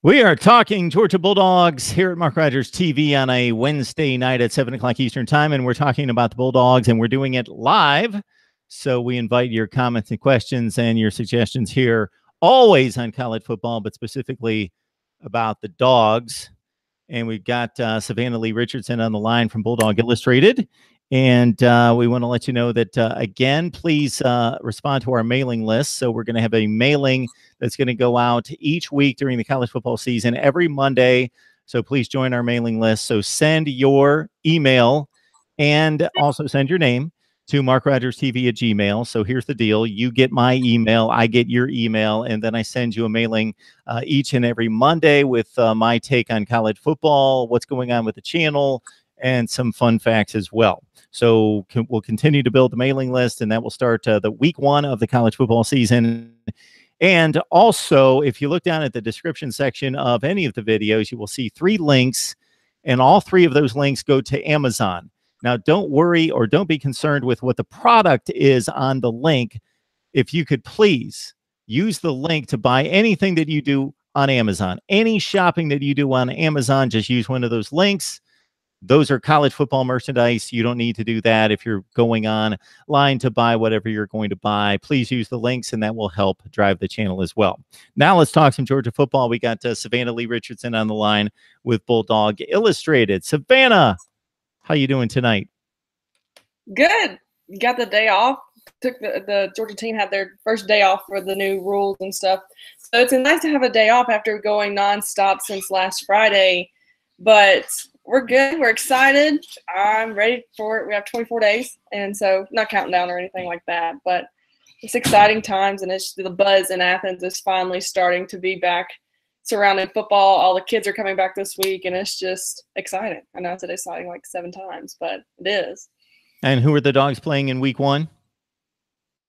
We are talking Georgia Bulldogs here at Mark Rogers TV on a Wednesday night at 7 o'clock Eastern Time, and we're talking about the Bulldogs, and we're doing it live. So we invite your comments and questions and your suggestions here, always on college football, but specifically about the Dogs. And we've got Savannah Lee Richardson on the line from Bulldog Illustrated. And we want to let you know that, again, please respond to our mailing list. So we're going to have a mailing that's going to go out each week during the college football season, every Monday. So please join our mailing list. So send your email and also send your name to MarkRogersTV at Gmail. So here's the deal. You get my email, I get your email, and then I send you a mailing each and every Monday with my take on college football, what's going on with the channel, and some fun facts as well. So we'll continue to build the mailing list, and that will start the week 1 of the college football season. And also, if you look down at the description section of any of the videos, you will see 3 links, and all 3 of those links go to Amazon. Now, don't worry or don't be concerned with what the product is on the link. If you could please use the link to buy anything that you do on Amazon, any shopping that you do on Amazon, just use one of those links. Those are college football merchandise. You don't need to do that if you're going online to buy whatever you're going to buy. Please use the links, and that will help drive the channel as well. Now let's talk some Georgia football. We got Savannah Lee Richardson on the line with Bulldog Illustrated. Savannah, how you doing tonight? Good. Got the day off. Took the Georgia team had their first day off for the new rules and stuff. So it's nice to have a day off after going nonstop since last Friday. But we're good. We're excited. I'm ready for it. We have 24 days, and so not counting down or anything like that. But it's exciting times, and it's the buzz in Athens is finally starting to be back surrounding football. All the kids are coming back this week, and it's just exciting. I know I said exciting like 7 times, but it is. And who are the Dogs playing in week 1?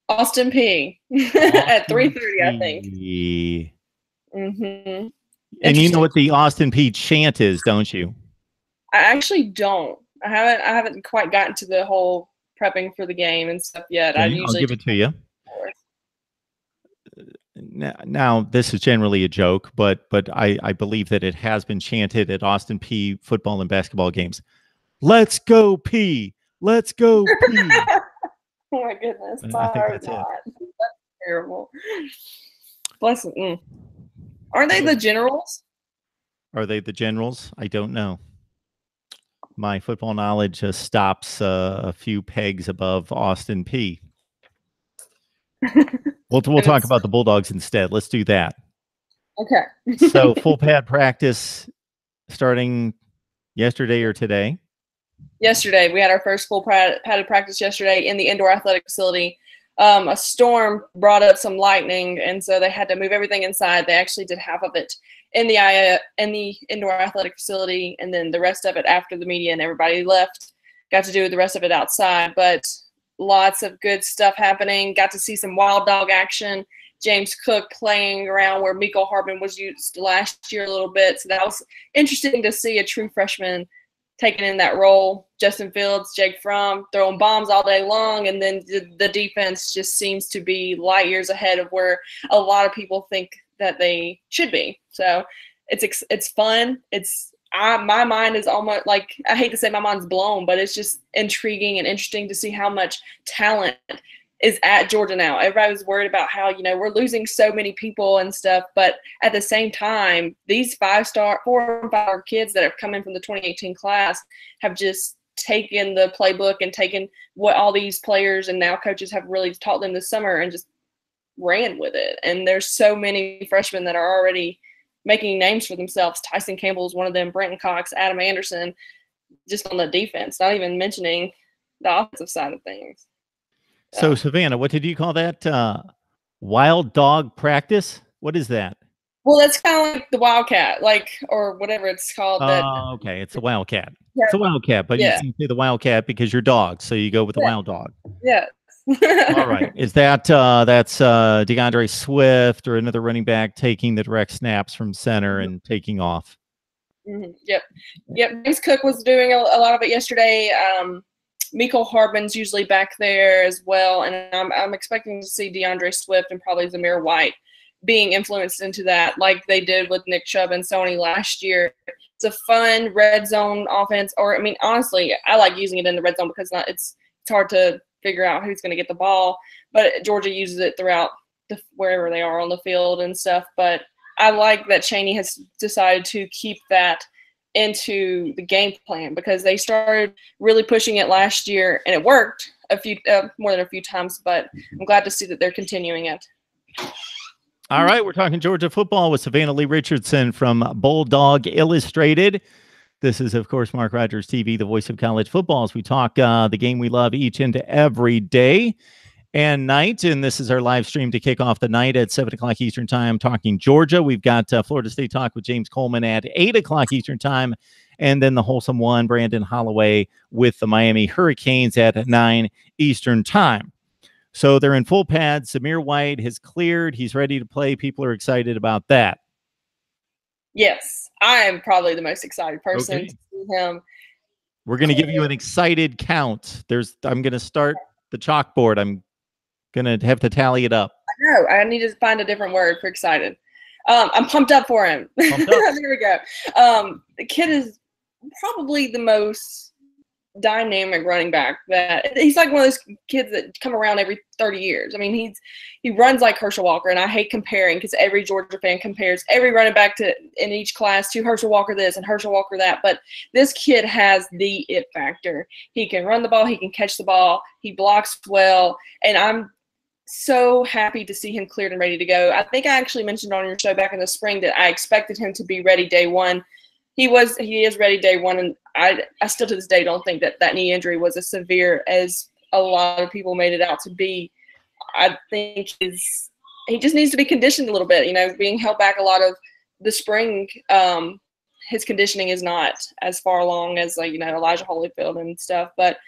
Austin P at 3:30, I think. Mm-hmm. And you know what the Austin P chant is, don't you? I actually don't. I haven't quite gotten to the whole prepping for the game and stuff yet. Okay, I'll give it to you. Now, this is generally a joke, but I believe that it has been chanted at Austin P football and basketball games. Let's go P. Let's go P. Oh my goodness! I think that's it. That's terrible. Bless them. Aren't they the Generals? Are they the Generals? I don't know. My football knowledge just stops a few pegs above Austin P. We'll talk about the Bulldogs instead. Let's do that. Okay. So full pad practice starting yesterday or today? Yesterday. We had our first full padded practice yesterday in the indoor athletic facility. A storm brought up some lightning, and so they had to move everything inside. They actually did half of it in the indoor athletic facility, and then the rest of it after the media and everybody left. Got to do the rest of it outside, but lots of good stuff happening. Got to see some wild dog action. James Cook playing around where Miko Hardman was used last year a little bit, so that was interesting to see a true freshman taking in that role. Justin Fields, Jake Fromm throwing bombs all day long, and then the defense just seems to be light years ahead of where a lot of people think that they should be. So it's fun. My mind is almost like, I hate to say my mind's blown, but it's just intriguing and interesting to see how much talent is at Georgia now. Everybody was worried about how, we're losing so many people and stuff, but at the same time, these 4 and 5-star kids that have come in from the 2018 class have just taken the playbook and taken what all these players and now coaches have really taught them this summer and just ran with it. And there's so many freshmen that are already making names for themselves. Tyson Campbell is one of them, Brenton Cox, Adam Anderson, just on the defense, not even mentioning the offensive side of things. So, Savannah, what did you call that? Wild dog practice? What is that? Well, that's kind of like the Wildcat, or whatever it's called. Oh, okay. It's a Wildcat. Yeah. It's a Wildcat, but you can say the Wildcat because you're dogs, so you go with the wild dog. Yeah. All right. Is that that's DeAndre Swift or another running back taking the direct snaps from center and taking off? Mm-hmm. Yep. James Cook was doing a lot of it yesterday. Miko Hardman's usually back there as well, and I'm expecting to see DeAndre Swift and probably Zamir White being influenced into that, like they did with Nick Chubb and Sony last year. It's a fun red zone offense. Or, I mean, honestly, I like using it in the red zone because it's hard to figure out who's going to get the ball. But Georgia uses it throughout wherever they are on the field and stuff. But I like that Chaney has decided to keep that into the game plan, because they started really pushing it last year and it worked more than a few times. But I'm glad to see that they're continuing it. All right, we're talking Georgia football with Savannah Lee Richardson from Bulldog Illustrated. This is, of course, Mark Rogers TV, the voice of college football, as we talk the game we love each and every day and night. And this is our live stream to kick off the night at 7 o'clock Eastern time, talking Georgia. We've got Florida State Talk with James Coleman at 8 o'clock Eastern time. And then the Wholesome One, Brandon Holloway with the Miami Hurricanes at 9 Eastern time. So they're in full pads. Zamir White has cleared. He's ready to play. People are excited about that. Yes, I am probably the most excited person to see him. We're going to give you an excited count. I'm going to start the chalkboard. I'm going to have to tally it up. I know. I need to find a different word for excited. I'm pumped up for him. Pumped up. There we go. The kid is probably the most dynamic running back. That he's like one of those kids that come around every 30 years. I mean, he runs like Herschel Walker, and I hate comparing because every Georgia fan compares every running back in each class to Herschel Walker this and Herschel Walker that. But this kid has the it factor. He can run the ball, he can catch the ball, he blocks well, and I'm so happy to see him cleared and ready to go. I think I actually mentioned on your show back in the spring that I expected him to be ready day one. He is ready day one, and I still to this day don't think that knee injury was as severe as a lot of people made it out to be. I think he just needs to be conditioned a little bit. You know, being held back a lot of the spring, his conditioning is not as far along as Elijah Holyfield and stuff. But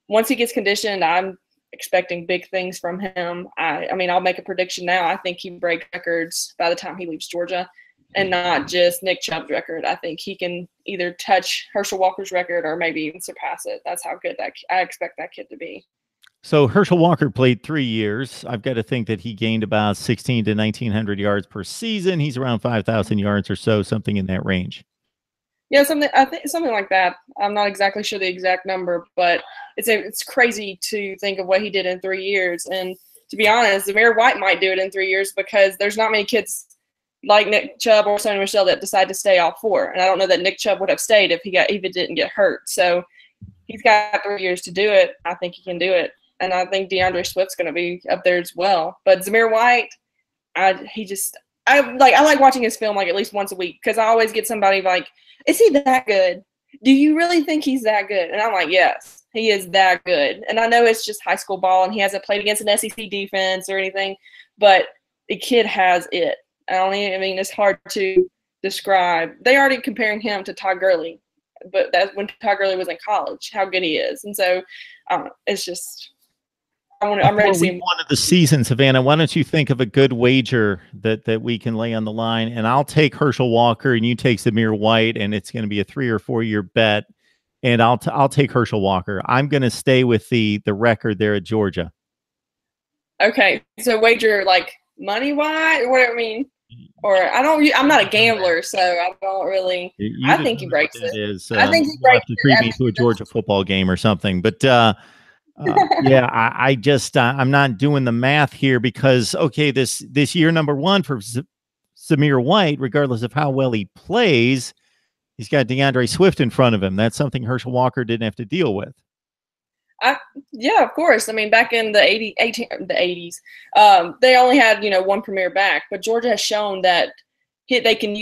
once he gets conditioned, I'm expecting big things from him. I mean, I'll make a prediction now. I think he breaks records by the time he leaves Georgia. And not just Nick Chubb's record. I think he can either touch Herschel Walker's record or maybe even surpass it. That's how good I expect that kid to be. So Herschel Walker played 3 years. I've got to think that he gained about 16 to 1,900 yards per season. He's around 5,000 yards or so, something in that range. Yeah, I think something like that. I'm not exactly sure the exact number, but it's crazy to think of what he did in 3 years. And to be honest, Zamir White might do it in 3 years because there's not many kids like Nick Chubb or Sony Michel that decide to stay all 4. And I don't know that Nick Chubb would have stayed if he didn't get hurt. So he's got 3 years to do it. I think he can do it. And I think DeAndre Swift's going to be up there as well. But Zamir White, I like watching his film like at least once a week, because I always get somebody like, is he that good? Do you really think he's that good? And I'm like, yes, he is that good. And I know it's just high school ball and he hasn't played against an SEC defense or anything, but the kid has it. I mean, it's hard to describe. They already comparing him to Todd Gurley, but that's when Todd Gurley was in college, how good he is. And so it's just, I'm ready to see him. One of the season, Savannah, why don't you think of a good wager that we can lay on the line? And I'll take Herschel Walker and you take Zamir White, and it's going to be a 3 or 4 year bet. And I'll take Herschel Walker. I'm going to stay with the record there at Georgia. Okay. So wager like money wise, what I mean, or I'm not a gambler, so I don't really. I think he breaks it. I think he breaks it. Treat me to a Georgia football game or something, but yeah, I'm not doing the math here because this year number one for Zamir White, regardless of how well he plays, he's got DeAndre Swift in front of him. That's something Herschel Walker didn't have to deal with. Yeah, of course. I mean, back in the 80s, they only had, one premier back, but Georgia has shown that they can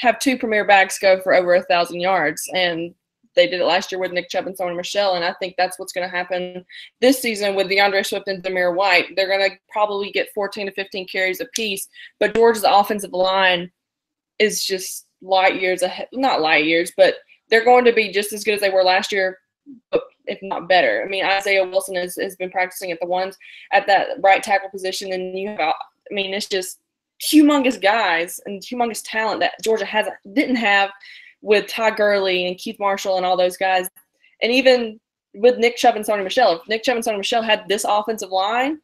have 2 premier backs go for over 1,000 yards. And they did it last year with Nick Chubb and Sony Michel. And I think that's what's going to happen this season with DeAndre Swift and Zamir White. They're going to probably get 14 to 15 carries apiece, but Georgia's offensive line is just light years ahead, not light years, but they're going to be just as good as they were last year, if not better. I mean, Isaiah Wilson has been practicing at that right tackle position, and it's just humongous guys and humongous talent that Georgia didn't have with Todd Gurley and Keith Marshall and all those guys. And even with Nick Chubb and Sony Michel, if Nick Chubb and Sony Michel had this offensive line,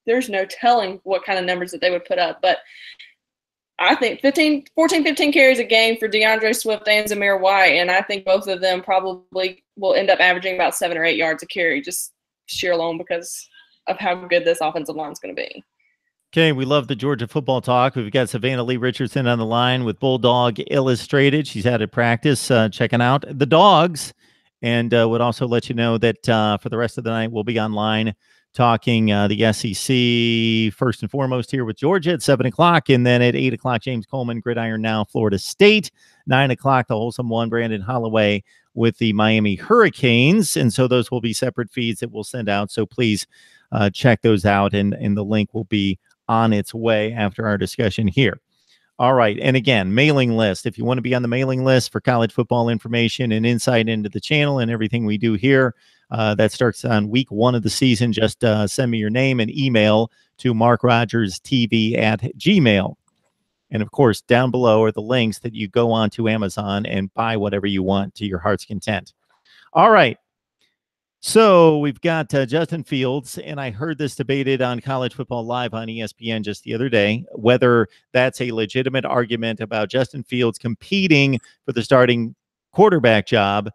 there's no telling what kind of numbers that they would put up. But I think 14, 15 carries a game for DeAndre Swift and Zamir White, and I think both of them probably will end up averaging about 7 or 8 yards a carry, just sheer alone because of how good this offensive line is going to be. Okay, we love the Georgia football talk. We've got Savannah Lee Richardson on the line with Bulldog Illustrated. She's had a practice checking out the dogs, and would also let you know that for the rest of the night, we'll be online talking the SEC first and foremost here with Georgia at 7 o'clock, and then at 8 o'clock, James Coleman, Gridiron Now, Florida State. 9 o'clock, the Wholesome One, Brandon Holloway with the Miami Hurricanes, and so those will be separate feeds that we'll send out, so please check those out, and the link will be on its way after our discussion here. All right. And again, mailing list. If you want to be on the mailing list for college football information and insight into the channel and everything we do here, that starts on week 1 of the season. Just send me your name and email to MarkRogersTV@gmail. And of course, down below are the links that you go on to Amazon and buy whatever you want to your heart's content. All right. So we've got Justin Fields, and I heard this debated on College Football Live on ESPN just the other day, whether that's a legitimate argument about Justin Fields competing for the starting quarterback job.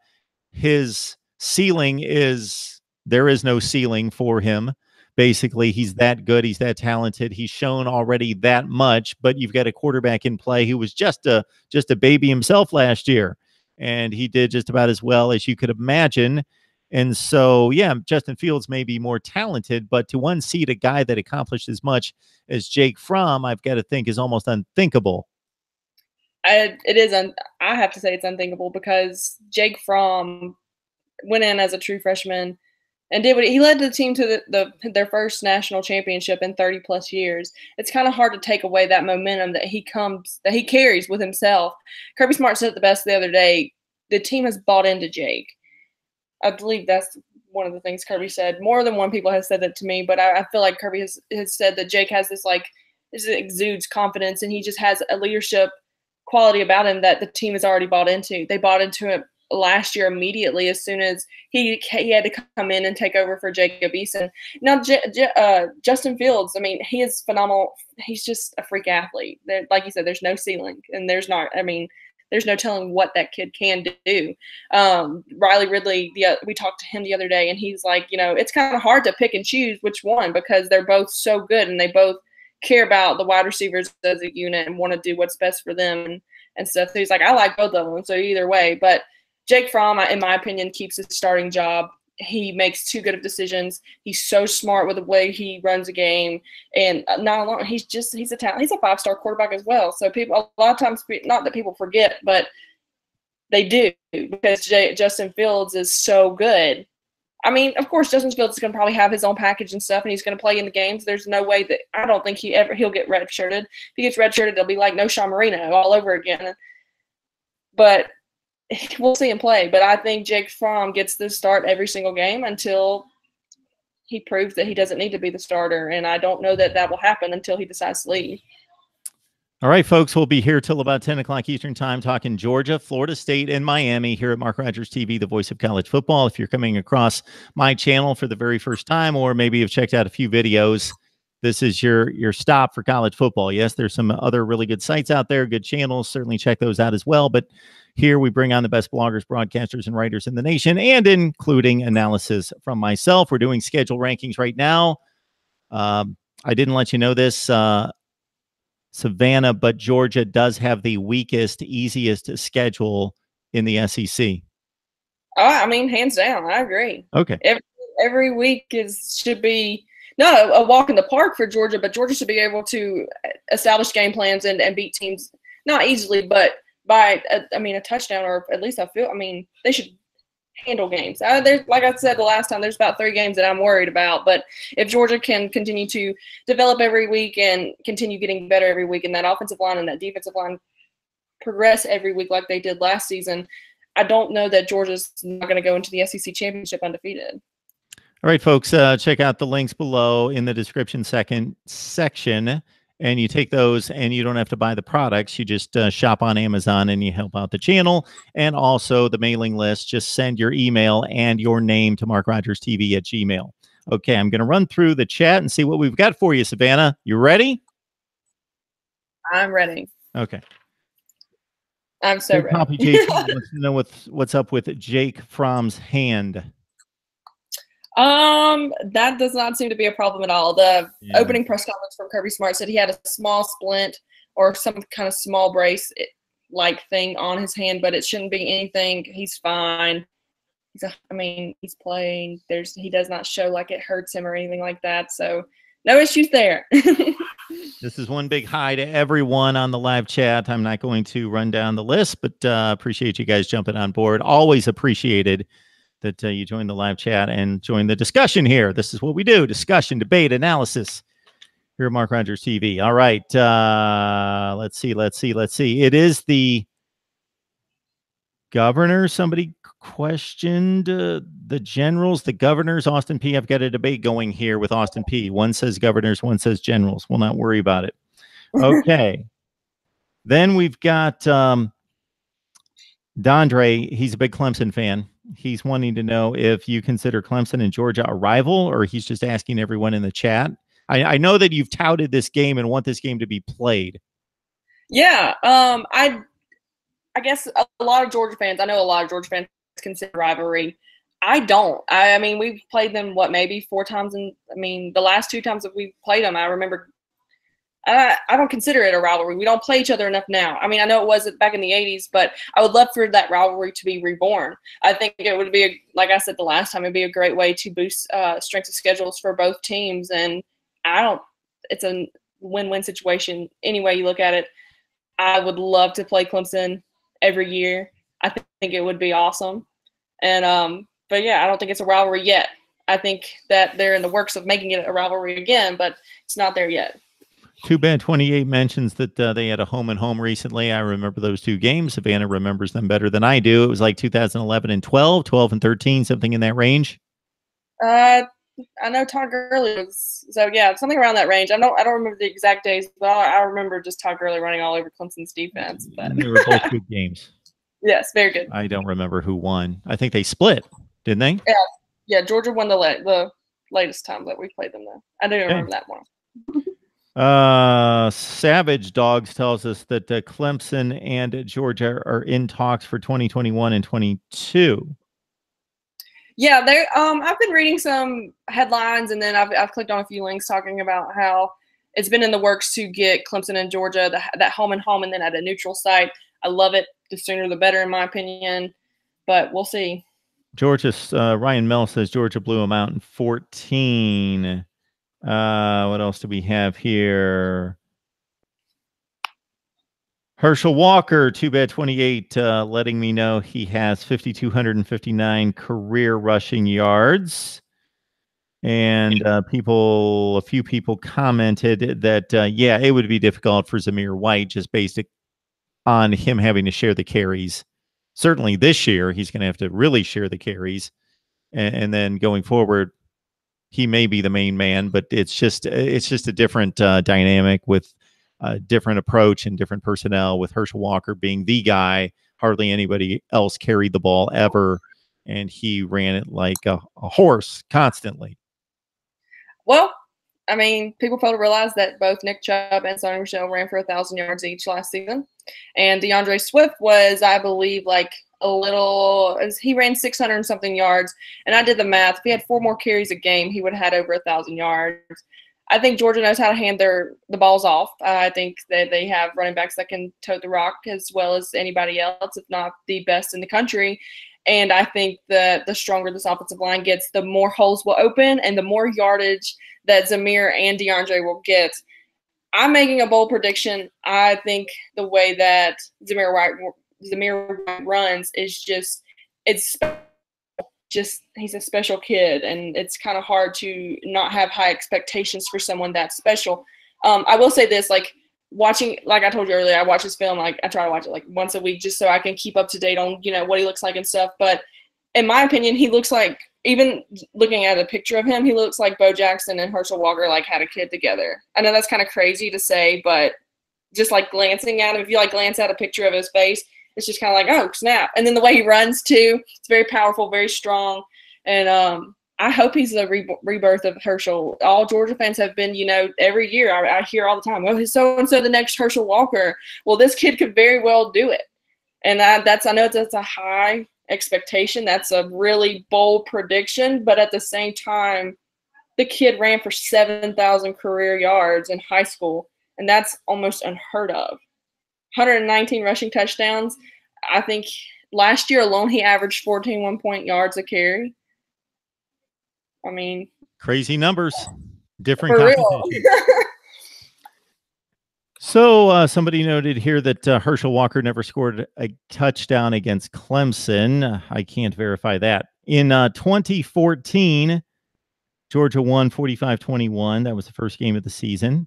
His ceiling is, there is no ceiling for him. Basically, he's that good. He's that talented. He's shown already that much, but you've got a quarterback in play who was just a baby himself last year, and he did just about as well as you could imagine. And so, yeah, Justin Fields may be more talented, but to unseat a guy that accomplished as much as Jake Fromm, I've got to think is almost unthinkable. I have to say it's unthinkable because Jake Fromm went in as a true freshman and did what he led the team to their first national championship in 30 plus years. It's kind of hard to take away that momentum that he carries with himself. Kirby Smart said it the best the other day. The team has bought into Jake. I believe that's one of the things Kirby said. More than one people has said that to me, but I feel like Kirby has said that Jake has this exudes confidence, and he just has a leadership quality about him that the team has already bought into. They bought into it last year immediately as soon as he had to come in and take over for Jacob Eason. Now, Justin Fields, I mean, he is phenomenal. He's just a freak athlete. Like you said, there's no ceiling, and there's no telling what that kid can do. Riley Ridley, we talked to him the other day, and he's like, it's kind of hard to pick and choose which one because they're both so good and they both care about the wide receivers as a unit and want to do what's best for them and stuff. So he's like, I like both of them, so either way. But Jake Fromm, in my opinion, keeps his starting job. He makes too good of decisions. He's so smart with the way he runs a game, and not alone. He's a talent. He's a 5-star quarterback as well. So people, a lot of times, not that people forget, but they do because Justin Fields is so good. I mean, of course, Justin Fields is going to probably have his own package and stuff, and he's going to play in the games. There's no way that I don't think he'll get redshirted. If he gets redshirted, it'll be like no Sean Marino all over again. But we'll see him play, but I think Jake Fromm gets the start every single game until he proves that he doesn't need to be the starter, and I don't know that that will happen until he decides to leave. All right, folks, we'll be here till about 10 o'clock Eastern time talking Georgia, Florida State, and Miami here at Mark Rogers TV, the voice of college football. If you're coming across my channel for the very first time, or maybe you've checked out a few videos, this is your stop for college football. Yes, there's some other really good sites out there, good channels. Certainly check those out as well. But here we bring on the best bloggers, broadcasters, and writers in the nation, and including analysis from myself. We're doing schedule rankings right now. I didn't let you know this, Savannah, but Georgia does have the weakest, easiest schedule in the SEC. I mean, hands down, I agree. Okay. Every week should be not a walk in the park for Georgia, but Georgia should be able to establish game plans and beat teams, not easily, but by a touchdown, or at least they should handle games. There's, like I said the last time, there's about 3 games that I'm worried about. But if Georgia can continue to develop every week and continue getting better every week, and that offensive line and that defensive line progress every week like they did last season, I don't know that Georgia's not going to go into the SEC championship undefeated. All right, folks, check out the links below in the description section, and you take those, and you don't have to buy the products. You just shop on Amazon, and you help out the channel. And also the mailing list, just send your email and your name to MarkRogersTV@gmail. Okay, I'm going to run through the chat and see what we've got for you, Savannah. You ready? I'm ready. Okay. I'm so ready. Poppy JT wants to know what's up with Jake Fromm's hand. That does not seem to be a problem at all. The opening press conference from Kirby Smart said he had a small splint or some kind of small brace like thing on his hand, but it shouldn't be anything. He's fine. He's playing. He does not show like it hurts him or anything like that. So no issues there. This is one big hi to everyone on the live chat. I'm not going to run down the list, but appreciate you guys jumping on board. Always appreciated that you joined the live chat and join the discussion here. This is what we do: discussion, debate, analysis here at Mark Rogers TV. All right, let's see. It is the governor. Somebody questioned the generals, the governors. Austin P. I've got a debate going here with Austin P. One says governors, one says generals. We'll not worry about it. Okay. Then we've got Dondre. He's a big Clemson fan. He's wanting to know if you consider Clemson and Georgia a rival, or he's just asking everyone in the chat. I know that you've touted this game and want this game to be played. Yeah. I guess a lot of Georgia fans, I know a lot of Georgia fans consider rivalry. I don't. I mean, we've played them, maybe 4 times. And the last 2 times that we played them, I remember, I don't consider it a rivalry. We don't play each other enough now. I know it was back in the 80s, but I would love for that rivalry to be reborn. I think it would be, like I said the last time, it'd be a great way to boost strength of schedules for both teams. And it's a win-win situation. Any way you look at it, I would love to play Clemson every year. I think it would be awesome. And but yeah, I don't think it's a rivalry yet. I think that they're in the works of making it a rivalry again, but it's not there yet. Too bad 28 mentions that they had a home and home recently. I remember those 2 games. Savannah remembers them better than I do. It was like 2011 and 12 and 13, something in that range. I know Todd Gurley was, so yeah, something around that range. I don't remember the exact days, but I remember just Todd Gurley running all over Clemson's defense. But they were both good games. Yes, very good. I don't remember who won. I think they split, didn't they? Yeah. Georgia won the latest time that we played them, though. I do remember that one. Savage Dogs tells us that Clemson and Georgia are in talks for 2021 and 22. Yeah, I've been reading some headlines, and then I've clicked on a few links talking about how it's been in the works to get Clemson and Georgia that home and home, and then at a neutral site. I love it. The sooner the better, in my opinion. But we'll see. Ryan Mell says Georgia blew them out in 14. What else do we have here? Herschel Walker, too bad 28, letting me know he has 5,259 career rushing yards. And a few people commented that, yeah, it would be difficult for Zamir White just based on him having to share the carries. Certainly this year, he's going to have to really share the carries. And then going forward, he may be the main man, but it's just a different dynamic with a different approach and different personnel, with Herschel Walker being the guy. Hardly anybody else carried the ball ever, and he ran it like a horse constantly. Well, people fail to realize that both Nick Chubb and Sonny Michel ran for 1,000 yards each last season. And DeAndre Swift was, I believe, he ran 600 and something yards. And I did the math. If he had 4 more carries a game, he would have had over 1,000 yards. I think Georgia knows how to hand the balls off. I think that they have running backs that can tote the rock as well as anybody else, if not the best in the country. And I think that the stronger this offensive line gets, the more holes will open and the more yardage that Zamir and DeAndre will get. I'm making a bold prediction. I think the way that Zamir White runs is he's a special kid, and it's kind of hard to not have high expectations for someone that special. I will say this, watching, like I told you earlier, I watch his film, I try to watch it once a week just so I can keep up to date on, what he looks like and stuff. But in my opinion, he looks like, even looking at a picture of him, he looks like Bo Jackson and Herschel Walker had a kid together. I know that's kind of crazy to say, but just glancing at him, if you glance at a picture of his face, it's just kind of oh, snap. And then the way he runs too, it's very powerful, very strong. And I hope he's the rebirth of Herschel. All Georgia fans have been, every year I hear all the time, oh, he's so-and-so the next Herschel Walker. Well, this kid could very well do it. And I know that's a high expectation. That's a really bold prediction. But at the same time, the kid ran for 7,000 career yards in high school, and that's almost unheard of. 119 rushing touchdowns. I think last year alone he averaged 14 1-point yards a carry. I mean, crazy numbers, different competition. So somebody noted here that Herschel Walker never scored a touchdown against Clemson. I can't verify that. In 2014, Georgia won 45-21. That was the first game of the season.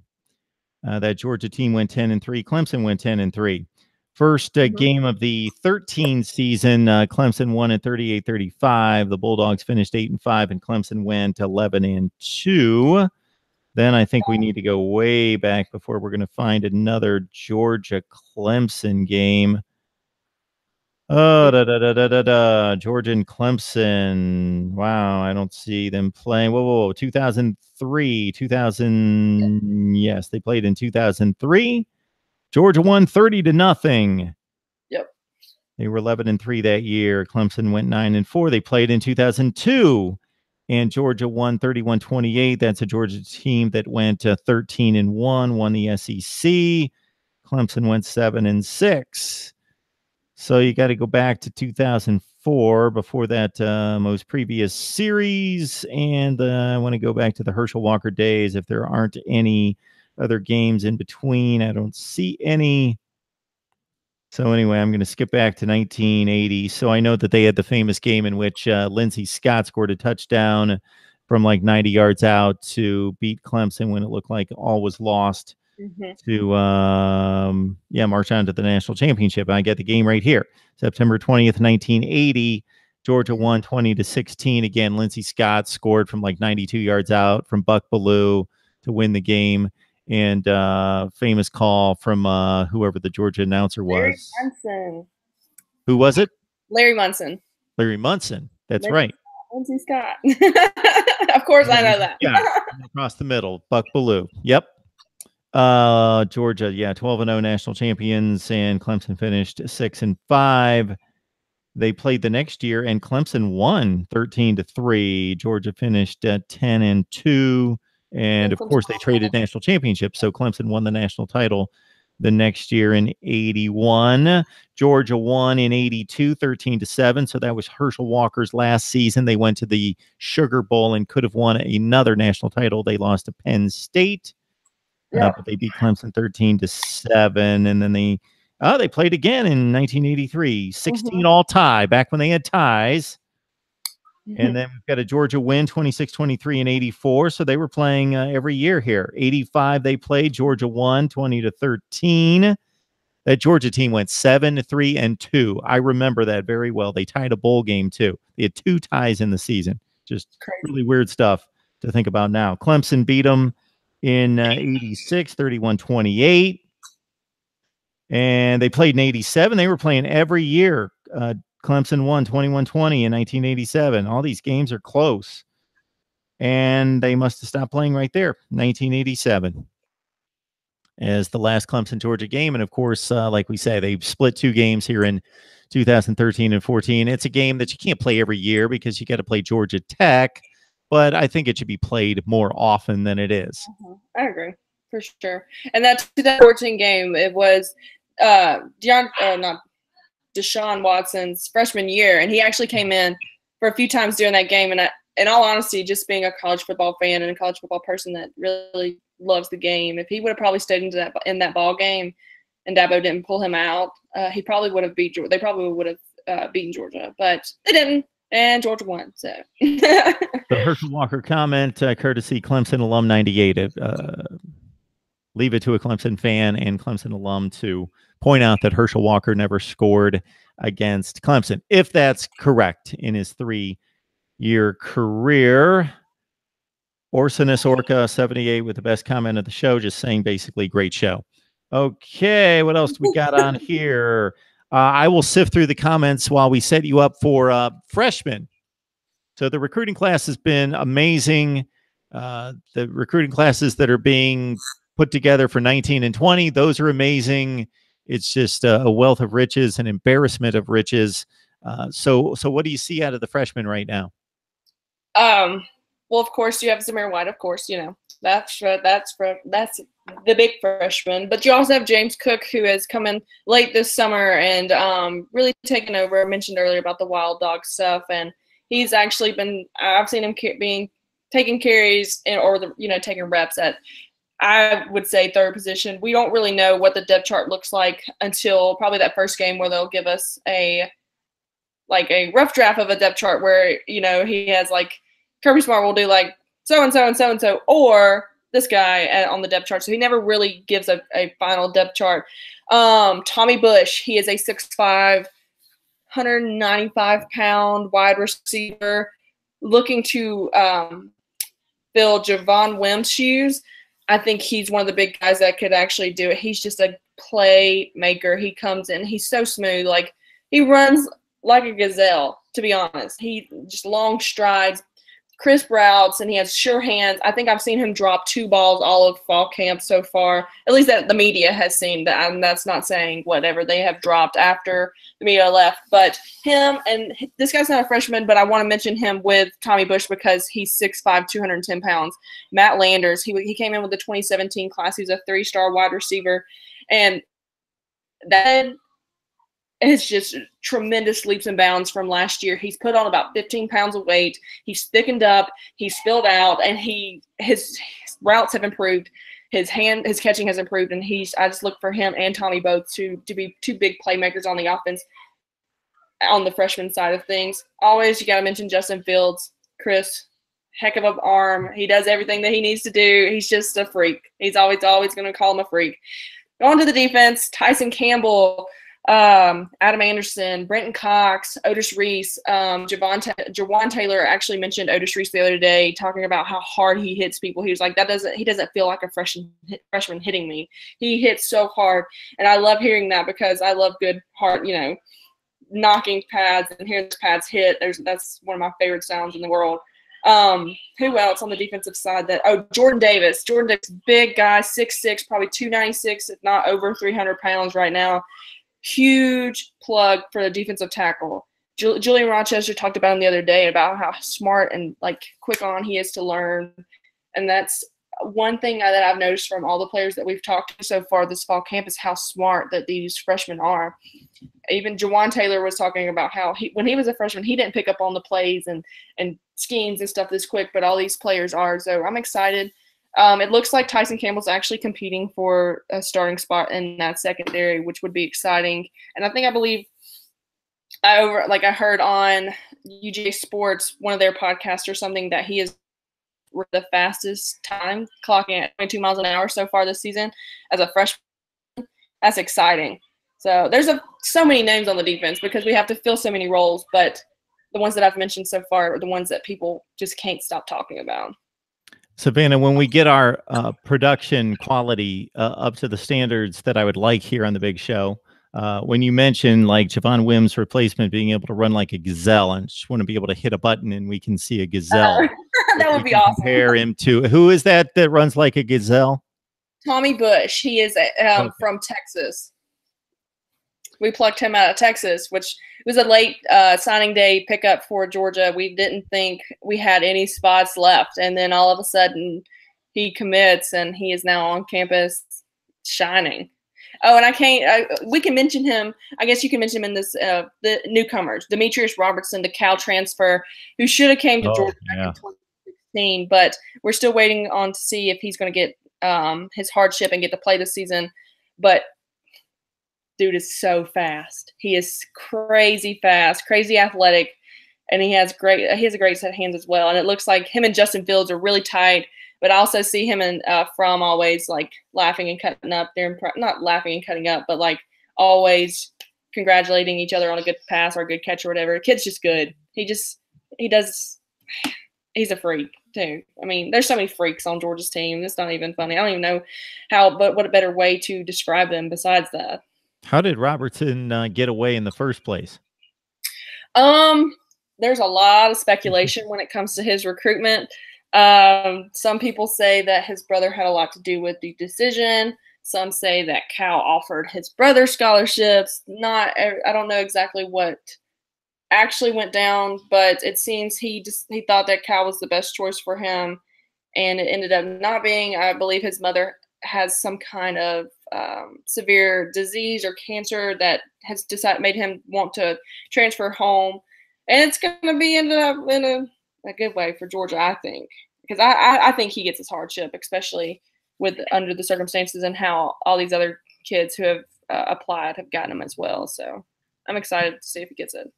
That Georgia team went 10-3. Clemson went 10-3. First game of the 13 season, Clemson won at 38-35. The Bulldogs finished 8-5, and Clemson went 11-2. Then I think we need to go way back before we're going to find another Georgia-Clemson game. Oh, Georgia and Clemson. Wow, I don't see them playing. Whoa. 2003, 2000. Yes, they played in 2003. Georgia won 30-0. Yep. They were 11-3 that year. Clemson went 9-4. They played in 2002, and Georgia won 31-28. That's a Georgia team that went 13-1, won the SEC. Clemson went 7-6. So you got to go back to 2004 before that most previous series, and I want to go back to the Herschel Walker days. If there aren't any other games in between, I don't see any. So anyway, I'm going to skip back to 1980. So I know that they had the famous game in which Lindsey Scott scored a touchdown from like 90 yards out to beat Clemson when it looked like all was lost to march on to the national championship. I get the game right here. September 20th, 1980. Georgia won 20-16. Again, Lindsey Scott scored from like 92 yards out from Buck Bellew to win the game. And famous call from whoever the Georgia announcer was. Larry Munson. Who was it? Larry Munson. Larry Munson. That's right. Lindsey Scott. Of course I know that. Yeah, across the middle. Buck Bellew. Yep. Georgia, 12-0 national champions, and Clemson finished 6-5. They played the next year, and Clemson won 13-3. Georgia finished 10-2. And, of course, they traded national championships, so Clemson won the national title the next year in 81. Georgia won in 82, 13-7, so that was Herschel Walker's last season. They went to the Sugar Bowl and could have won another national title. They lost to Penn State, but they beat Clemson 13-7, and then they played again in 1983, 16 all tie, back when they had ties. And then we've got a Georgia win, 26-23 in 84. So they were playing every year here. 85 they played. Georgia won 20-13. That Georgia team went 7-3-2. I remember that very well. They tied a bowl game too. They had 2 ties in the season. Just really weird stuff to think about now. Clemson beat them in 86, 31-28. And they played in 87. They were playing every year. Clemson won 21-20 in 1987. All these games are close. And they must have stopped playing right there, 1987, as the last Clemson-Georgia game. And, of course, like we say, they split 2 games here in 2013 and 14. It's a game that you can't play every year because you got to play Georgia Tech. But I think it should be played more often than it is. I agree, for sure. And that 2014 game, it was Deshaun Watson's freshman year, and he actually came in for a few times during that game. And in all honesty, just being a college football fan and a college football person that really loves the game, if he would have probably stayed in that ball game and Dabo didn't pull him out, he probably would have beat Georgia. They probably would have beaten Georgia, but they didn't, and Georgia won. So the Herschel Walker comment, courtesy Clemson alum 98. Leave it to a Clemson fan and Clemson alum to point out that Herschel Walker never scored against Clemson, if that's correct, in his 3-year career. Orsinus Orca 78 with the best comment of the show, just saying basically great show. Okay, what else do we got on here? I will sift through the comments while we set you up for freshmen. So the recruiting class has been amazing. The recruiting classes that are being put together for 19 and 20, those are amazing. It's just a wealth of riches, an embarrassment of riches. So what do you see out of the freshmen right now? Well, of course, you have Zamir White. Of course, you know that's the big freshman. But you also have James Cook, who has come in late this summer and really taken over. I mentioned earlier about the Wild Dog stuff, and he's actually been. I've seen him being taking carries or taking reps at, I would say, third position. We don't really know what the depth chart looks like until probably that first game where they'll give us a rough draft of a depth chart where he has like Kirby Smart will do like so and so and so and so, or this guy on the depth chart. So he never really gives a final depth chart. Tommy Bush, he is a 6'5", 195-pound wide receiver looking to fill Javon Wims' shoes. I think he's one of the big guys that could actually do it. He's just a playmaker. He comes in. He's so smooth. Like, he runs like a gazelle, to be honest. He just long strides, crisp routes, and he has sure hands. I think I've seen him drop 2 balls all of fall camp so far, at least that the media has seen that. And that's not saying whatever they have dropped after the media left. But him, and this guy's not a freshman, but I want to mention him with Tommy Bush because he's 6'5", 210 pounds. Matt Landers, he came in with the 2017 class. He's a 3-star wide receiver. And that it's just tremendous leaps and bounds from last year. He's put on about 15 pounds of weight. He's thickened up. He's filled out, and his routes have improved. His catching has improved, and I just look for him and Tommy both to be 2 big playmakers on the offense on the freshman side of things. Always, you got to mention Justin Fields. Chris, heck of an arm. He does everything that he needs to do. He's just a freak. He's always going to call him a freak. Going to the defense, Tyson Campbell, Adam Anderson, Brenton Cox, Otis Reese, Jawan Taylor actually mentioned Otis Reese the other day, talking about how hard he hits people. He was like, he doesn't feel like a freshman hitting me. He hits so hard, and I love hearing that because I love good hard, knocking pads and hearing the pads hit. That's one of my favorite sounds in the world. Who else on the defensive side? Jordan Davis. Jordan Davis, big guy, 6'6", probably 296, if not over 300 pounds right now. Huge plug for the defensive tackle. Julian Rochester talked about him the other day about how smart and like quick on he is to learn. And that's one thing that I've noticed from all the players that we've talked to so far this fall camp is how smart that these freshmen are. Even Jawan Taylor was talking about how when he was a freshman, he didn't pick up on the plays and schemes and stuff this quick, but all these players are. So I'm excited. It looks like Tyson Campbell's actually competing for a starting spot in that secondary, which would be exciting. And I believe I heard on UJ Sports, one of their podcasts or something, that he is the fastest time clocking at 22 miles an hour so far this season as a freshman. That's exciting. So there's so many names on the defense because we have to fill so many roles, but the ones that I've mentioned so far are the ones that people just can't stop talking about. Savannah, when we get our production quality up to the standards that I would like here on the big show, when you mention like Javon Wims' replacement being able to run like a gazelle, and just want to be able to hit a button and we can see a gazelle. That would be awesome. Compare him to, who is that runs like a gazelle? Tommy Bush. He is from Texas. We plucked him out of Texas, which was a late signing day pickup for Georgia. We didn't think we had any spots left. And then all of a sudden he commits and he is now on campus shining. Oh, and we can mention him. I guess you can mention him in this, the newcomers, Demetrius Robertson, the Cal transfer, who should have came to Georgia back in 2016, but we're still waiting on to see if he's going to get his hardship and get to play this season. But dude is so fast. He is crazy fast, crazy athletic, and he has a great set of hands as well. And it looks like him and Justin Fields are really tight. But I also see him and From always like laughing and cutting up. They're not laughing and cutting up, but like always congratulating each other on a good pass or a good catch or whatever. The kid's just good. He's a freak too. I mean, there's so many freaks on Georgia's team. It's not even funny. I don't even know what a better way to describe them besides that. How did Robertson get away in the first place? there's a lot of speculation when it comes to his recruitment. Some people say that his brother had a lot to do with the decision. Some say that Cal offered his brother scholarships. I don't know exactly what actually went down, but it seems he thought that Cal was the best choice for him, and it ended up not being. I believe his mother has some kind of severe disease or cancer that has made him want to transfer home, and it's going to be ended up in a good way for Georgia, I think, because I think he gets his hardship, especially under the circumstances and how all these other kids who have applied have gotten them as well. So I'm excited to see if he gets it.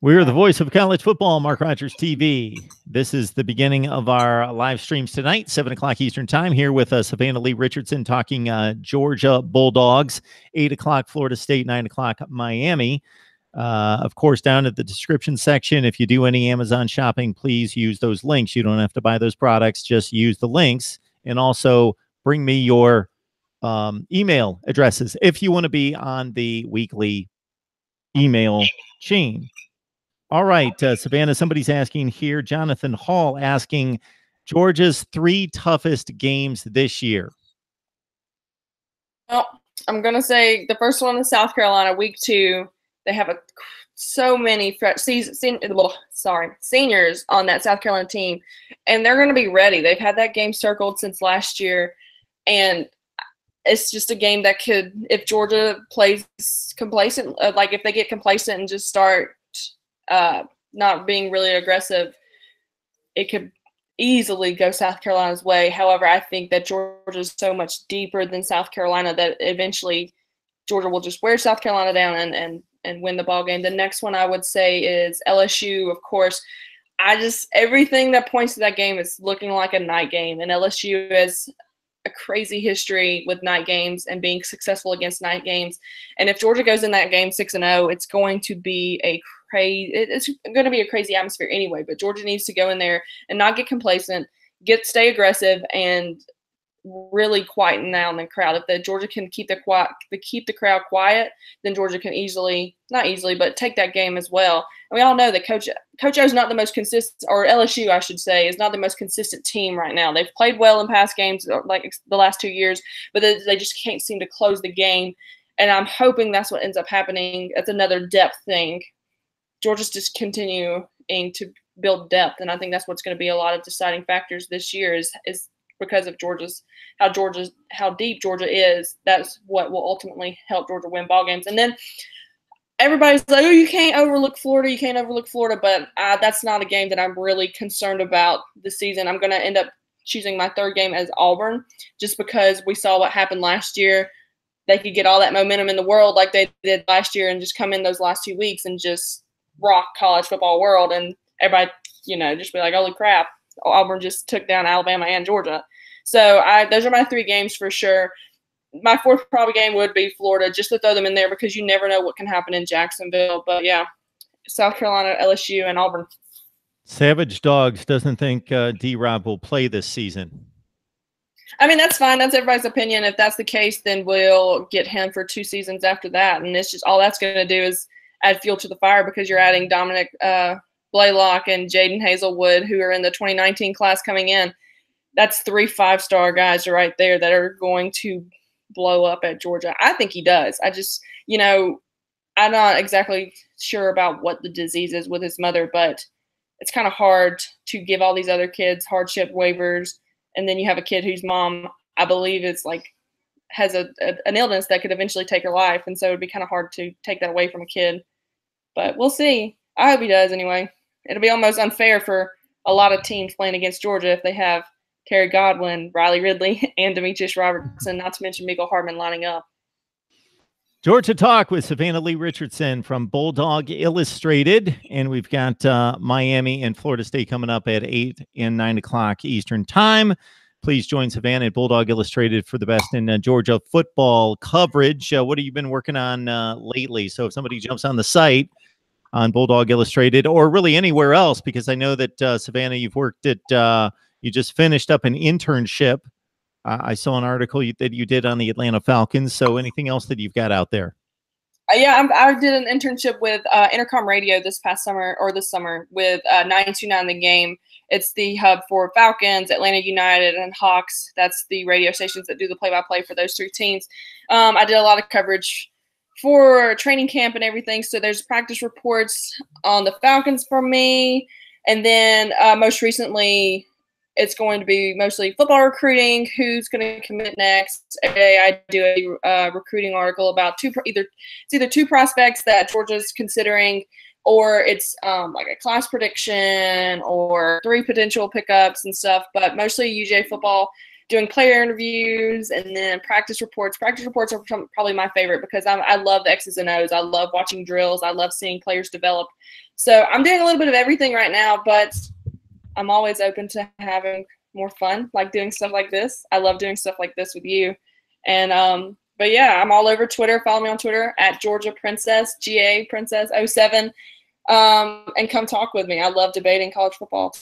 We're the voice of college football, Mark Rogers TV. This is the beginning of our live streams tonight, 7 o'clock Eastern time, here with Savannah Lee Richardson talking Georgia Bulldogs, 8 o'clock Florida State, 9 o'clock Miami. Of course, down at the description section, if you do any Amazon shopping, please use those links. You don't have to buy those products, just use the links. And also bring me your email addresses if you want to be on the weekly email chain. All right, Savannah, somebody's asking here, Jonathan Hall asking, Georgia's 3 toughest games this year. Well, I'm going to say the first one in South Carolina, week 2. They have so many seniors on that South Carolina team, and they're going to be ready. They've had that game circled since last year, and it's just a game that could, if Georgia plays complacent, like if they get complacent and just start not being really aggressive, it could easily go South Carolina's way. However, I think that Georgia is so much deeper than South Carolina that eventually Georgia will just wear South Carolina down and win the ball game. The next one I would say is LSU. Of course, everything that points to that game is looking like a night game, and LSU has a crazy history with night games and being successful against night games. And if Georgia goes in that game 6-0, it's going to be it's going to be a crazy atmosphere anyway. But Georgia needs to go in there and not get complacent, stay aggressive, and really quieten down the crowd. If the Georgia can keep the crowd quiet, then Georgia can not easily, but take that game as well. And we all know that Coach O is not the most consistent, or LSU, I should say, is not the most consistent team right now. They've played well in past games, like the last 2 years, but they just can't seem to close the game. And I'm hoping that's what ends up happening. It's another depth thing. Georgia's just continuing to build depth, and I think that's what's going to be a lot of deciding factors this year is because of how deep Georgia is. That's what will ultimately help Georgia win ball games. And then everybody's like, oh, you can't overlook Florida, but that's not a game that I'm really concerned about this season. I'm going to end up choosing my 3rd game as Auburn, just because we saw what happened last year. They could get all that momentum in the world like they did last year and just come in those last 2 weeks and just rock college football world, and everybody, just be like, holy crap, Auburn just took down Alabama and Georgia. So those are my 3 games for sure. My 4th probably game would be Florida, just to throw them in there because you never know what can happen in Jacksonville. But yeah, South Carolina, LSU, and Auburn. Savage Dogs doesn't think D-Rob will play this season. I mean, that's fine. That's everybody's opinion. If that's the case, then we'll get him for 2 seasons after that. And it's just all that's going to do is add fuel to the fire because you're adding Dominic Blaylock and Jaden Hazelwood, who are in the 2019 class coming in. That's 3 5-star guys right there that are going to blow up at Georgia. I think he does. I just, I'm not exactly sure about what the disease is with his mother, but it's kind of hard to give all these other kids hardship waivers. And then you have a kid whose mom, I believe, has an illness that could eventually take her life. And so it'd be kind of hard to take that away from a kid. But we'll see. I hope he does anyway. It'll be almost unfair for a lot of teams playing against Georgia if they have Terry Godwin, Riley Ridley, and Demetrius Robertson, not to mention Mecole Hardman lining up. Georgia Talk with Savannah Lee Richardson from Bulldog Illustrated. And we've got Miami and Florida State coming up at 8 and 9 o'clock Eastern time. Please join Savannah at Bulldog Illustrated for the best in Georgia football coverage. What have you been working on lately? So if somebody jumps on the site on Bulldog Illustrated or really anywhere else, because I know that, Savannah, you've worked at you just finished up an internship. I saw an article that you did on the Atlanta Falcons. So anything else that you've got out there? Yeah, I did an internship with Intercom Radio this summer with 929 The Game. It's the hub for Falcons, Atlanta United, and Hawks. That's the radio stations that do the play-by-play for those three teams. I did a lot of coverage for training camp and everything. So there's practice reports on the Falcons for me. And then most recently, it's going to be mostly football recruiting, who's going to commit next. I do a recruiting article about either two prospects that Georgia's considering, or it's like a class prediction or 3 potential pickups and stuff, but mostly UJ football, doing player interviews, and then practice reports. Practice reports are probably my favorite because I love the X's and O's. I love watching drills. I love seeing players develop. So I'm doing a little bit of everything right now, but I'm always open to having more fun, like doing stuff like this. I love doing stuff like this with you. And but yeah, I'm all over Twitter. Follow me on Twitter at Georgia Princess, GA Princess 07. And come talk with me. I love debating college football.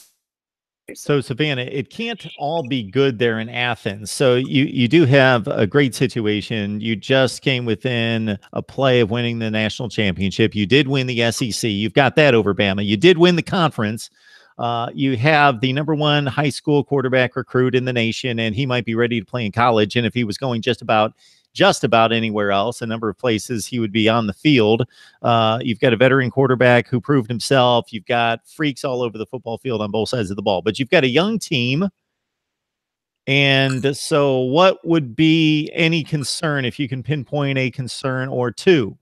So Savannah, it can't all be good there in Athens. So you do have a great situation. You just came within a play of winning the national championship. You did win the SEC. You've got that over Bama. You did win the conference. You have the #1 high school quarterback recruit in the nation, and he might be ready to play in college. And if he was going just about anywhere else, a number of places, he would be on the field. You've got a veteran quarterback who proved himself. You've got freaks all over the football field on both sides of the ball, but you've got a young team. And so what would be any concern, if you can pinpoint a concern or two?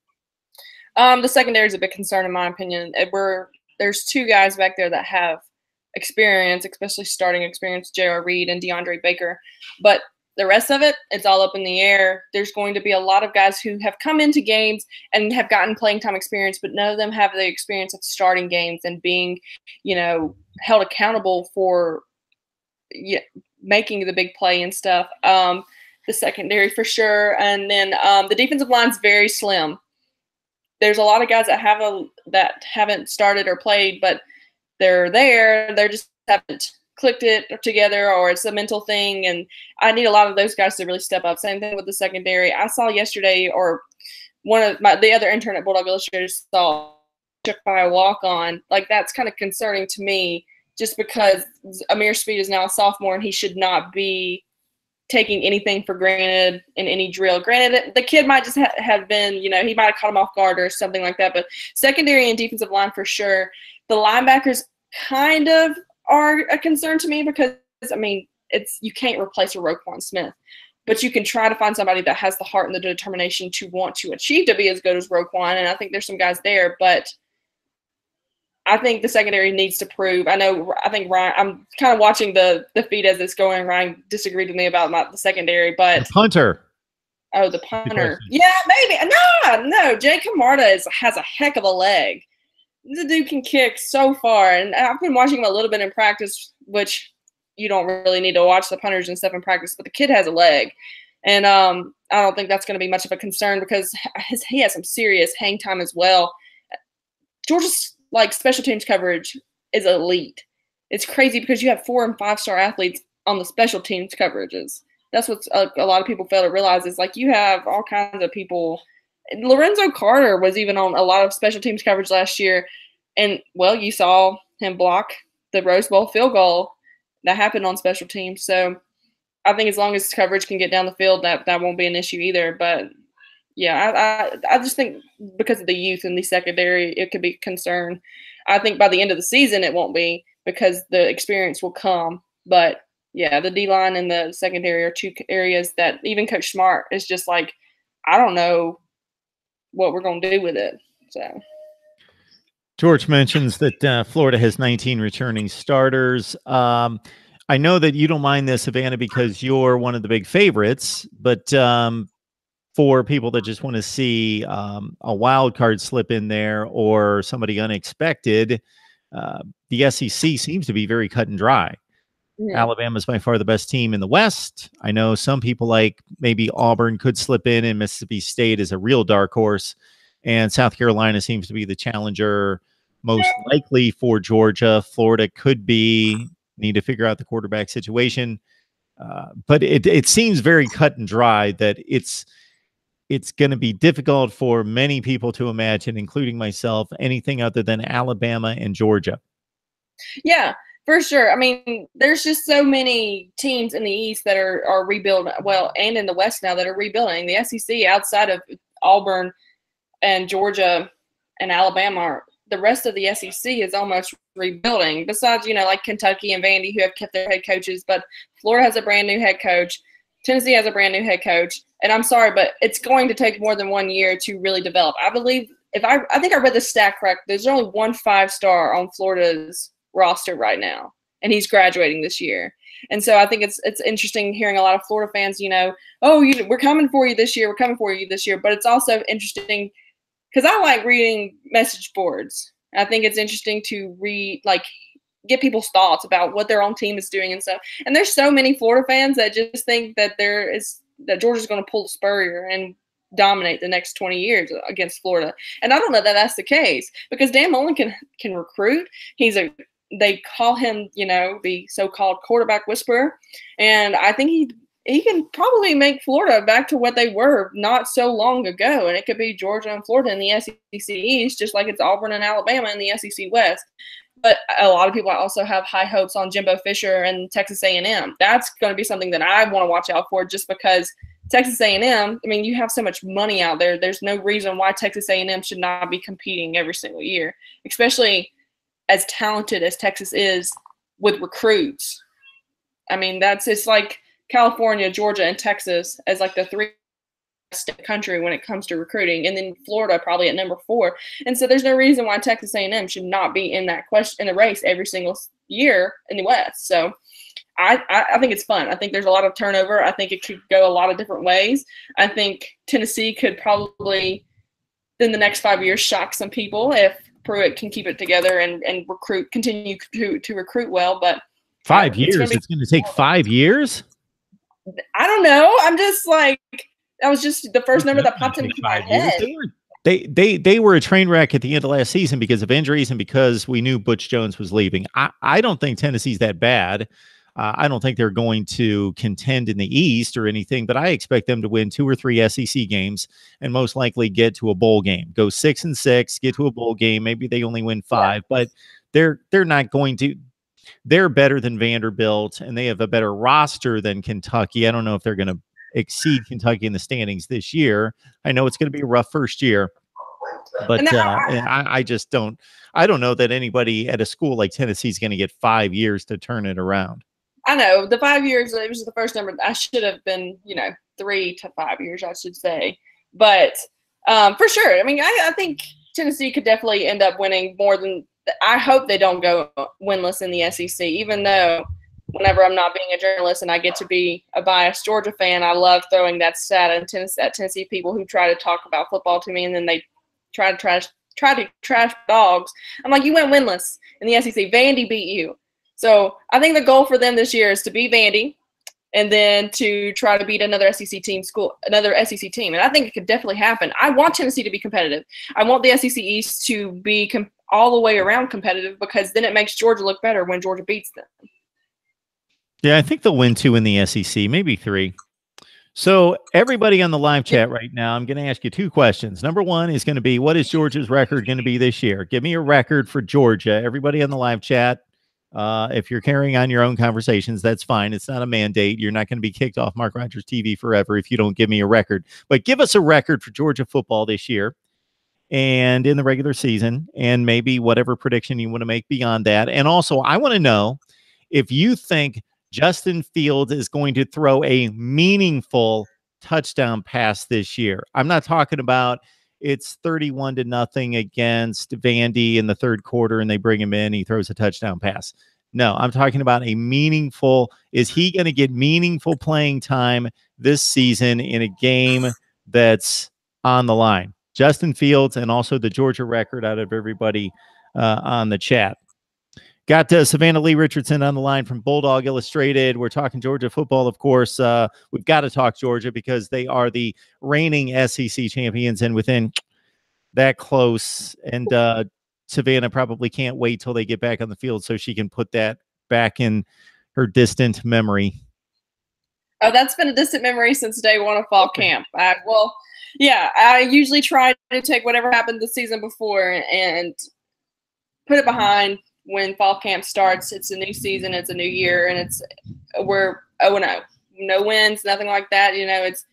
The secondary is a big concern in my opinion. There's 2 guys back there that have experience, especially starting experience, J.R. Reed and DeAndre Baker. But the rest of it, it's all up in the air. There's going to be a lot of guys who have come into games and have gotten playing time experience, but none of them have the experience of starting games and being, held accountable for making the big play and stuff. The secondary for sure. And then the defensive line's very slim. There's a lot of guys that haven't started or played, but they're there. They just haven't clicked it together, or it's a mental thing. And I need a lot of those guys to really step up. Same thing with the secondary. I saw yesterday, or the other intern at Bulldog Illustrated saw by a walk-on. Like, that's kind of concerning to me, just because Amir Speed is now a sophomore and he should not be taking anything for granted in any drill. Granted, the kid might just have been, he might have caught him off guard or something like that. But secondary and defensive line for sure. The linebackers kind of are a concern to me because, you can't replace a Roquan Smith, but you can try to find somebody that has the heart and the determination to want to achieve to be as good as Roquan, and I think there's some guys there, but I think the secondary needs to prove. I think Ryan, I'm kind of watching the feed as it's going. Ryan disagreed with me about the secondary, but the punter. Oh, the punter. Yeah, maybe. No. Jake Camarda has a heck of a leg. The dude can kick so far, and I've been watching him a little bit in practice, which you don't really need to watch the punters and stuff in practice, but the kid has a leg. And I don't think that's going to be much of a concern because he has some serious hang time as well. Georgia's special teams coverage is elite. It's crazy because you have 4- and 5-star athletes on the special teams coverages. That's what a lot of people fail to realize is you have all kinds of people. Lorenzo Carter was even on a lot of special teams coverage last year. And, you saw him block the Rose Bowl field goal that happened on special teams. So I think as long as coverage can get down the field, that won't be an issue either. But, yeah, I just think because of the youth in the secondary, it could be a concern. I think by the end of the season it won't be because the experience will come. But, yeah, the D-line and the secondary are 2 areas that even Coach Smart is just I don't know what we're going to do with it. So George mentions that Florida has 19 returning starters. I know that you don't mind this, Savannah, because you're one of the big favorites, but for people that just want to see a wild card slip in there or somebody unexpected, the SEC seems to be very cut and dry. Yeah. Alabama is by far the best team in the West. I know some people like maybe Auburn could slip in, and Mississippi State is a real dark horse. And South Carolina seems to be the challenger most likely for Georgia. Florida could need to figure out the quarterback situation. But it seems very cut and dry that it's going to be difficult for many people to imagine, including myself, anything other than Alabama and Georgia. Yeah, for sure. I mean, there's just so many teams in the East that are rebuilding, well, and in the West now that are rebuilding. The SEC outside of Auburn and Georgia and Alabama, the rest of the SEC is almost rebuilding. Besides, like Kentucky and Vandy, who have kept their head coaches, but Florida has a brand new head coach. Tennessee has a brand new head coach. And I'm sorry, but it's going to take more than 1 year to really develop. I believe I think I read the stat correct. There's only 1 5-star on Florida's roster right now, and he's graduating this year. And so I think it's interesting hearing a lot of Florida fans, we're coming for you this year. We're coming for you this year. But it's also interesting because I like reading message boards. I think it's interesting to read, get people's thoughts about what their own team is doing and stuff. And there's so many Florida fans that just think that Georgia's going to pull the Spurrier and dominate the next 20 years against Florida. And I don't know that that's the case because Dan Mullen can recruit. They call him, the so-called quarterback whisperer. And I think he can probably make Florida back to what they were not so long ago. And it could be Georgia and Florida in the SEC East, just like it's Auburn and Alabama in the SEC West. But a lot of people also have high hopes on Jimbo Fisher and Texas A&M. That's going to be something that I want to watch out for just because Texas A&M, I mean, you have so much money out there. There's no reason why Texas A&M should not be competing every single year, especially as talented as Texas is with recruits. I mean, it's like California, Georgia, and Texas as like the 3 state country when it comes to recruiting, and then Florida probably at number 4. And so there's no reason why Texas A&M should not be in the race every single year in the West. So I think it's fun. I think there's a lot of turnover. I think it could go a lot of different ways. I think Tennessee could probably in the next 5 years shock some people if Pruitt can keep it together and continue to recruit well. But 5 years? It's going to take 5 years? I don't know. I'm just like, that was just the first number that popped into my head. They were a train wreck at the end of last season because of injuries and because we knew Butch Jones was leaving. I don't think Tennessee's that bad. I don't think they're going to contend in the East or anything, but I expect them to win 2 or 3 SEC games and most likely get to a bowl game. Go 6-6, get to a bowl game. Maybe they only win 5, but they're not going to. They're better than Vanderbilt, and they have a better roster than Kentucky. I don't know if they're going to exceed Kentucky in the standings this year. I know it's going to be a rough first year, but I just don't. I don't know that anybody at a school like Tennessee is going to get 5 years to turn it around. I know the 5 years. It was the first number. I should have been, 3 to 5 years, I should say. But for sure, I mean, I think Tennessee could definitely end up winning more than. I hope they don't go winless in the SEC, even though whenever I'm not being a journalist and I get to be a biased Georgia fan, I love throwing that stat at Tennessee people who try to talk about football to me and then they try to trash dogs. I'm like, you went winless in the SEC. Vandy beat you. So I think the goal for them this year is to beat Vandy and then to try to beat another SEC team. And I think it could definitely happen. I want Tennessee to be competitive. I want the SEC East to be all the way around competitive because then it makes Georgia look better when Georgia beats them. Yeah, I think they'll win 2 in the SEC, maybe 3. So everybody on the live chat right now, I'm going to ask you 2 questions. Number 1 is going to be, what is Georgia's record going to be this year? Give me a record for Georgia. Everybody on the live chat, if you're carrying on your own conversations, that's fine. It's not a mandate. You're not going to be kicked off Mark Rogers TV forever if you don't give me a record. But give us a record for Georgia football this year and in the regular season, and maybe whatever prediction you want to make beyond that. And also, I want to know if you think Justin Fields is going to throw a meaningful touchdown pass this year. I'm not talking about it's 31-0 against Vandy in the 3rd quarter and they bring him in, he throws a touchdown pass. No, I'm talking about a meaningful. Is he going to get meaningful playing time this season in a game that's on the line? Justin Fields, and also the Georgia record out of everybody on the chat. Got Savannah Lee Richardson on the line from Bulldog Illustrated. We're talking Georgia football, of course. We've got to talk Georgia because they are the reigning SEC champions and within that close. And Savannah probably can't wait till they get back on the field so she can put that back in her distant memory. Oh, that's been a distant memory since day 1 of fall camp. Yeah, I usually try to take whatever happened the season before and put it behind when fall camp starts. It's a new season, it's a new year, and we're 0-0. No wins, nothing like that. It's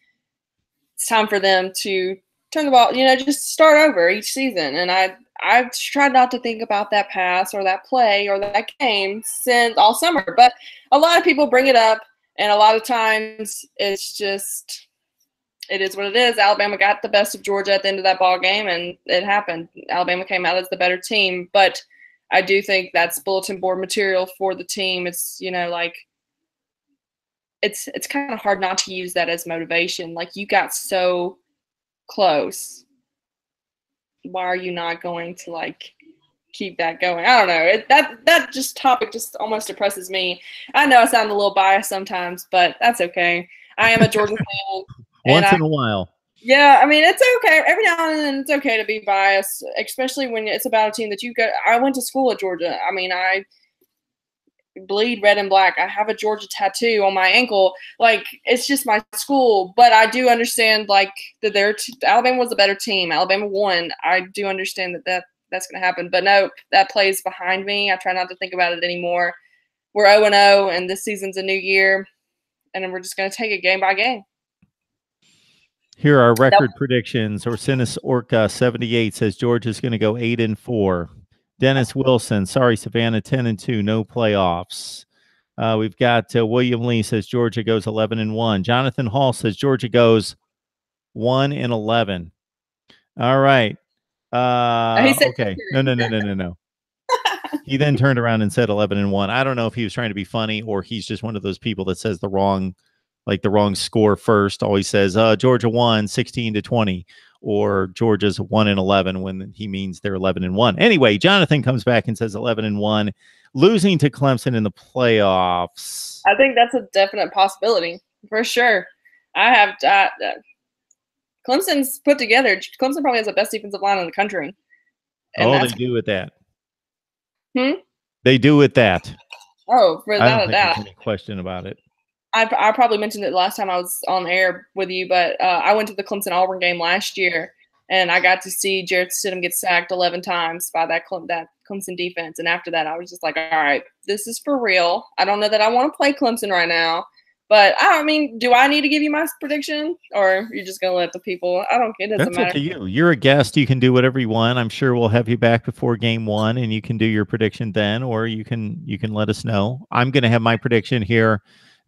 time for them to turn the ball, just start over each season. And I've tried not to think about that pass or that play or that game since all summer. But a lot of people bring it up, and a lot of times it's just – it is what it is. Alabama got the best of Georgia at the end of that ball game, and it happened. Alabama came out as the better team, but I do think that's bulletin board material for the team. It's it's kind of hard not to use that as motivation. Like, you got so close. Why are you not going to keep that going? I don't know. That topic just almost depresses me. I know I sound a little biased sometimes, but that's okay. I am a Georgia fan. Once in a while. Yeah, I mean, it's okay. Every now and then it's okay to be biased, especially when it's about a team that you go. I went to school at Georgia. I mean, I bleed red and black. I have a Georgia tattoo on my ankle. It's just my school. But I do understand, that Alabama was a better team. Alabama won. I do understand that's going to happen. But no, that plays behind me. I try not to think about it anymore. We're 0-0, and this season's a new year, and then we're just going to take it game by game. Here are record predictions. Orsinis Orca 78 says Georgia's going to go 8-4. Dennis Wilson, sorry, Savannah 10-2, no playoffs. We've got William Lee says Georgia goes 11-1. Jonathan Hall says Georgia goes 1-11. All right. Okay. No. He then turned around and said 11-1. I don't know if he was trying to be funny or he's just one of those people that says the wrong score first. Always says Georgia won 16-20, or Georgia's 1-11 when he means they're 11-1. Anyway, Jonathan comes back and says 11-1, losing to Clemson in the playoffs. I think that's a definite possibility for sure. Clemson's put together. Clemson probably has the best defensive line in the country. They do with that. Hmm? They do with that. Oh, without a doubt. There's any question about it. I probably mentioned it last time I was on air with you, but I went to the Clemson-Auburn game last year, and I got to see Jarrett Stidham get sacked 11 times by that Clemson defense. And after that, I was just like, all right, this is for real. I don't know that I want to play Clemson right now. But, I mean, do I need to give you my prediction, or you're just going to let the people – it doesn't matter. That's up to you. You're a guest. You can do whatever you want. I'm sure we'll have you back before game one, and you can do your prediction then, or you can let us know. I'm going to have my prediction here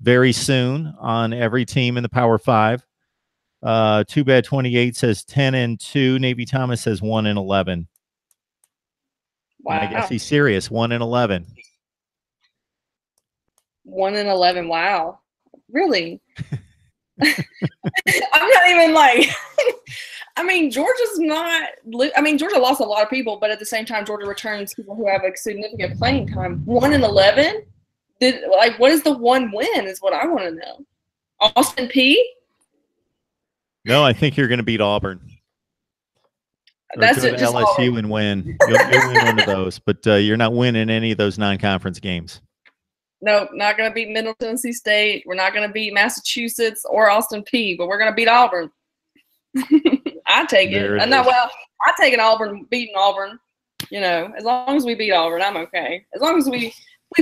very soon on every team in the Power 5. Too Bad 28 says 10-2. Navy Thomas says 1-11. Wow. And I guess he's serious. 1-11. 1-11. Wow. Really? I'm not even I mean, Georgia's not – I mean, Georgia lost a lot of people, but at the same time, Georgia returns people who have a significant playing time. 1-11? What is the one win is what I want to know. Austin Peay? No, I think you're going to beat Auburn. That's go to just LSU Auburn. and win. You'll win one of those, but you're not winning any of those non-conference games. No, not going to beat Middle Tennessee State. We're not going to beat Massachusetts or Austin Peay, but we're going to beat Auburn. I take it. I take an Auburn, beating Auburn. As long as we beat Auburn, I'm okay. As long as we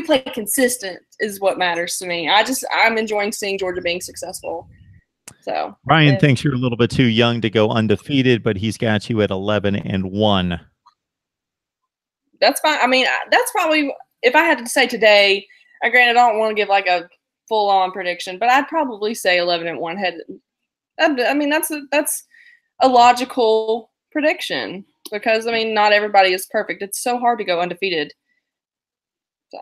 play consistent is what matters to me. I'm enjoying seeing Georgia being successful. So Ryan thinks you're a little bit too young to go undefeated, but he's got you at 11-1. That's fine. I mean, that's probably, if I had to say today, granted, I don't want to give a full-on prediction, but I'd probably say 11-1. I mean, that's a logical prediction because, I mean, not everybody is perfect. It's so hard to go undefeated. So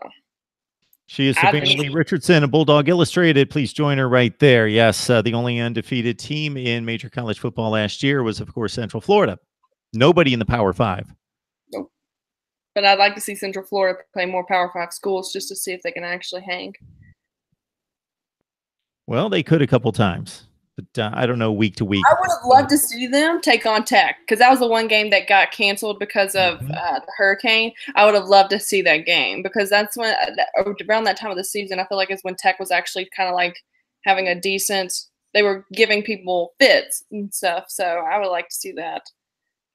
she is Savannah Lee Richardson of Bulldog Illustrated. Please join her right there. Yes, the only undefeated team in major college football last year was, of course, Central Florida. Nobody in the Power 5. Nope. But I'd like to see Central Florida play more Power 5 schools just to see if they can actually hang. Well, they could a couple times. But I don't know week to week. I would have loved to see them take on Tech because that was the one game that got canceled because of the hurricane. I would have loved to see that game because that's when around that time of the season, I feel like is when Tech was actually kind of having a decent they were giving people fits and stuff. So I would like to see that.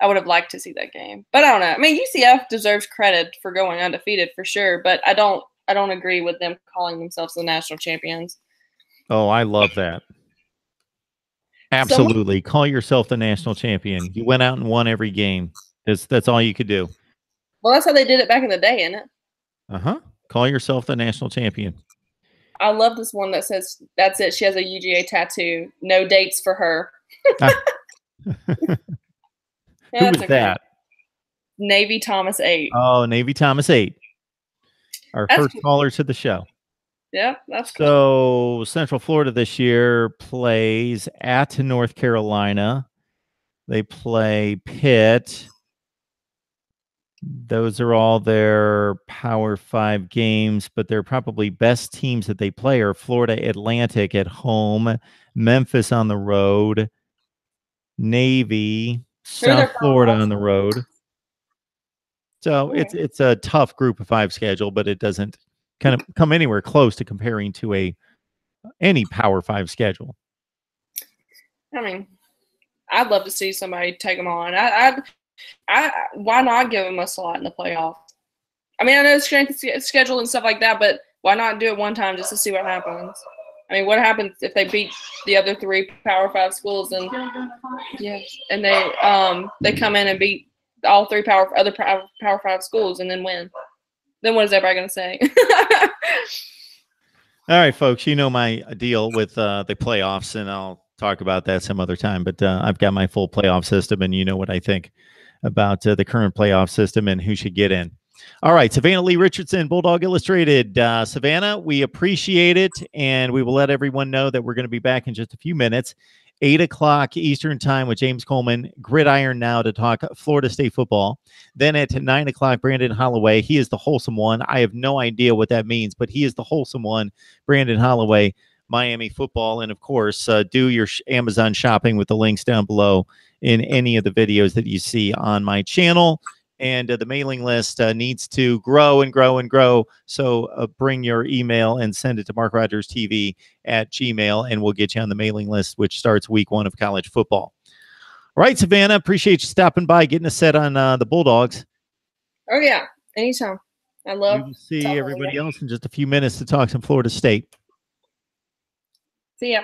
I would have liked to see that game, but I don't know. I mean, UCF deserves credit for going undefeated for sure, but I don't agree with them calling themselves the national champions. Oh, I love that. Absolutely. Call yourself the national champion. You went out and won every game. That's all you could do. Well, that's how they did it back in the day, isn't it? Uh-huh. Call yourself the national champion. I love this one that says, that's it. She has a UGA tattoo. No dates for her. Who was that? Navy Thomas 8. Oh, Navy Thomas 8. Our first caller to the show. Yeah, that's cool. So Central Florida this year plays at North Carolina. They play Pitt. Those are all their Power 5 games, but their probably best teams that they play are Florida Atlantic at home, Memphis on the road, Navy, South Florida on the road. So it's a tough group of 5 schedule, but it doesn't kind of come anywhere close to comparing to any Power 5 schedule. I mean, I'd love to see somebody take them on. Why not give them a slot in the playoffs? I mean, I know strength schedule and stuff like that, but why not do it one time just to see what happens? I mean, what happens if they beat the other 3 Power 5 schools and they come in and beat all 3 Power 5 schools and then win? Then what is everybody going to say? All right, folks, you know my deal with the playoffs, and I'll talk about that some other time. But I've got my full playoff system, and you know what I think about the current playoff system and who should get in. All right, Savannah Lee Richardson, Bulldog Illustrated. Savannah, we appreciate it, and we will let everyone know that we're going to be back in just a few minutes. 8 o'clock Eastern time with James Coleman, Gridiron Now, to talk Florida State football. Then at 9 o'clock, Brandon Holloway. He is the wholesome one. I have no idea what that means, but he is the wholesome one. Brandon Holloway, Miami football. And, of course, do your Amazon shopping with the links down below in any of the videos that you see on my channel. And the mailing list needs to grow and grow and grow. So bring your email and send it to MarkRogersTV at Gmail, and we'll get you on the mailing list, which starts week 1 of college football. All right, Savannah, appreciate you stopping by, getting a set on the Bulldogs. Oh, yeah, anytime. I love. We'll see everybody else in just a few minutes to talk some Florida State. See ya.